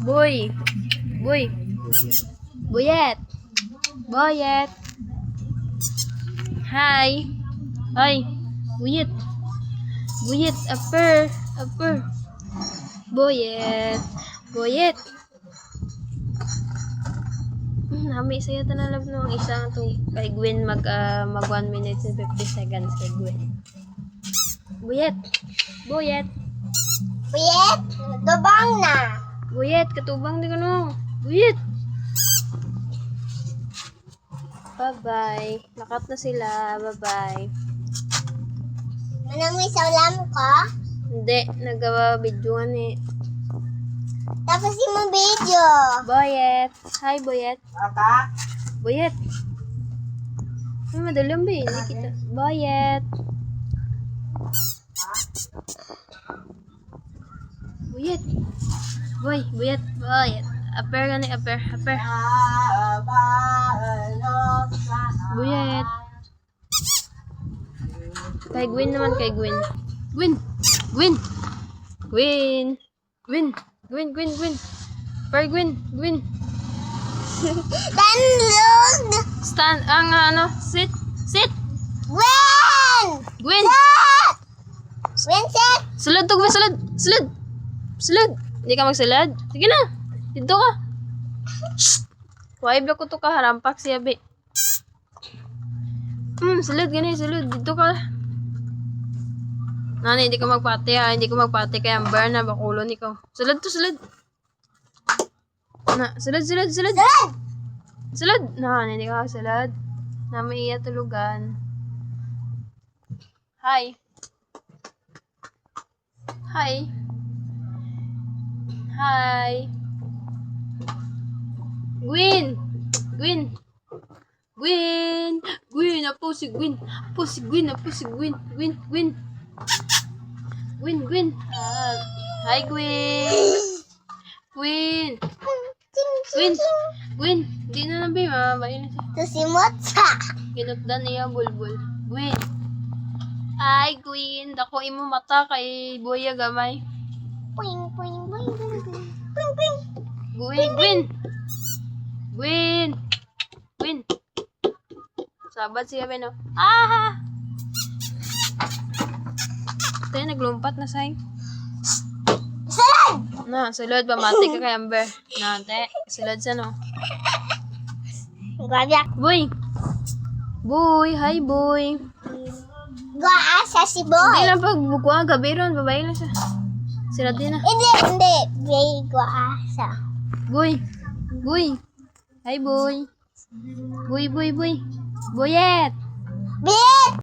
Boy. Boy. Boyet. Boyet. Hi. Hi. Boyet. Boyet. Upper. Upper. Boyet. Boyet. Nami saya tanalab no ang isang to kay Gwen mag 1 minute and 50 seconds kay Gwen. Boyet. Boyet. Buyet, dobang na. Buyet, katubang di ko no. Buyet. Bye-bye. Nakat na sila. Bye-bye. Manang may saulam ko. Hindi. Nagawa-videoan eh. Tapos yung video. Boyet. Hi, Boyet. Aka? Boyet. Ay, madalang ba eh. Hindi kita. Boyet. Boyet. Boy, Boyet. Boyet. Upper ka ni, upper. Upper. Boyet. Kay Gwen naman, kay Gwen. Gwen. Gwen. Gwen. Gwen. Gwen, Gwen, Gwen. Per Gwen, Gwen. Danlog! Stand, ang ano, sit. Sit. Gwen! Gwen. Set! Gwen, set! Sulod to, Gwen, sulod. Sulod. Sulod. Hindi ka magsulod? Sige na. Dito ka. Why ba ko to ka harampak siya, be? Sulod, gani, sulod. Dito ka. Nani, hindi ka magpati ha. Hindi ko magpati kay Amber na bakulon ikaw. Sulod to, sulod. Na, sulod, sulod, sulod. Sulod! Sulod. Na, hindi ka sulod. Na may iya tulugan. Hi. Hi. Hi. Gwen. Gwen. Gwen. Gwen. Apo si Gwen. Apo si Gwen. Apo si Gwen. Gwen. Gwen. Gwen. Gwen. Hi, Gwen. Gwen. Gwen. Gwen. Di na nabi. Mamabayin na siya. Tusimot sa. Ginutdan niya bulbul. Gwen. Hi, Gwen. Dako imo mata kay Boya gamay. Puing, puing, puing, puing, puing. Puing, puing. Gwen. Gwen. Gwen. Gwen. Sabat siya ba no? Ah! Tayo naglumpat na sayang. Sulod! Na, sulod. Pamati ka kay Amber. Na, te. Sulod siya no. Gwabiak. Boy. Boy. Hi, boy. Gwaasa si Hindi boy. lang pag bukuha. Gabi ron. Babae lang siya. Sulod din na. Hindi, hindi. Bay gwaasa. Boy. Boy. Hi, boy. Boy, boy, boy. Boyet. Bit!